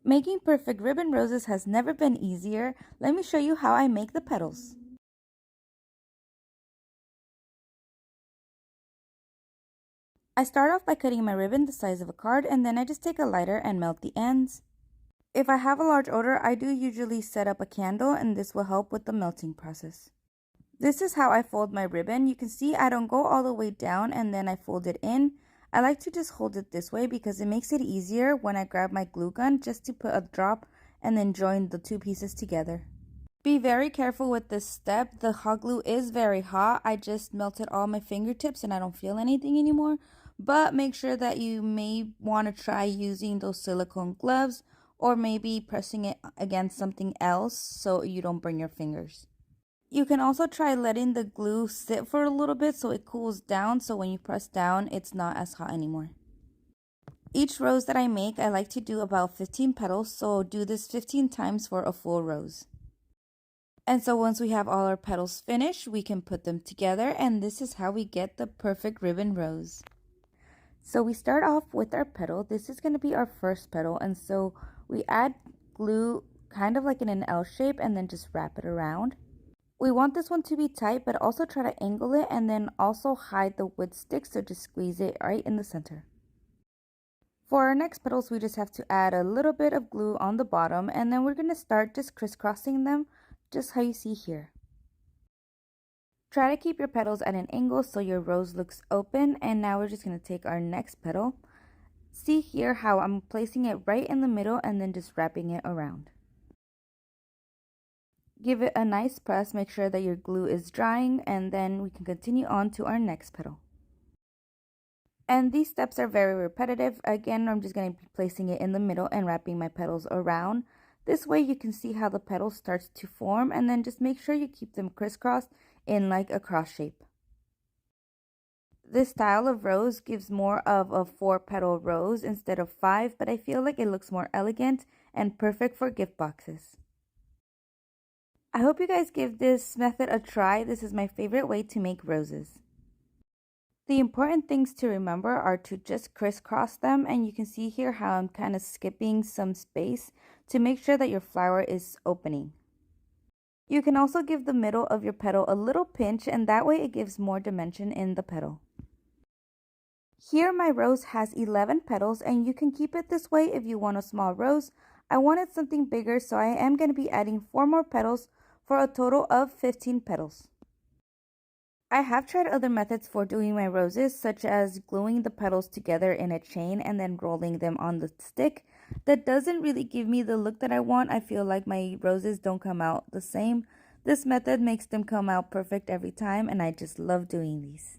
Making perfect ribbon roses has never been easier. Let me show you how I make the petals. I start off by cutting my ribbon the size of a card, and then I just take a lighter and melt the ends. If I have a large order, I do usually set up a candle, and this will help with the melting process. This is how I fold my ribbon. You can see I don't go all the way down and then I fold it in. I like to just hold it this way because it makes it easier when I grab my glue gun just to put a drop and then join the two pieces together. Be very careful with this step. The hot glue is very hot. I just melted all my fingertips and I don't feel anything anymore. But make sure that you may want to try using those silicone gloves or maybe pressing it against something else so you don't burn your fingers. You can also try letting the glue sit for a little bit so it cools down, so when you press down, it's not as hot anymore. Each rose that I make, I like to do about 15 petals, so do this 15 times for a full rose. And so once we have all our petals finished, we can put them together, and this is how we get the perfect ribbon rose. So we start off with our petal. This is going to be our first petal, and so we add glue kind of like in an L shape and then just wrap it around. We want this one to be tight, but also try to angle it and then also hide the wood stick, so just squeeze it right in the center. For our next petals, we just have to add a little bit of glue on the bottom, and then we're going to start just crisscrossing them, just how you see here. Try to keep your petals at an angle so your rose looks open, and now we're just going to take our next petal. See here how I'm placing it right in the middle and then just wrapping it around. Give it a nice press, make sure that your glue is drying, and then we can continue on to our next petal. And these steps are very repetitive. Again, I'm just going to be placing it in the middle and wrapping my petals around. This way you can see how the petal starts to form, and then just make sure you keep them crisscrossed in like a cross shape. This style of rose gives more of a 4-petal rose instead of 5, but I feel like it looks more elegant and perfect for gift boxes. I hope you guys give this method a try. This is my favorite way to make roses. The important things to remember are to just crisscross them, and you can see here how I'm kind of skipping some space to make sure that your flower is opening. You can also give the middle of your petal a little pinch, and that way it gives more dimension in the petal. Here my rose has 11 petals, and you can keep it this way if you want a small rose. I wanted something bigger, so I am going to be adding 4 more petals for a total of 15 petals. I have tried other methods for doing my roses, such as gluing the petals together in a chain and then rolling them on the stick. That doesn't really give me the look that I want. I feel like my roses don't come out the same. This method makes them come out perfect every time, and I just love doing these.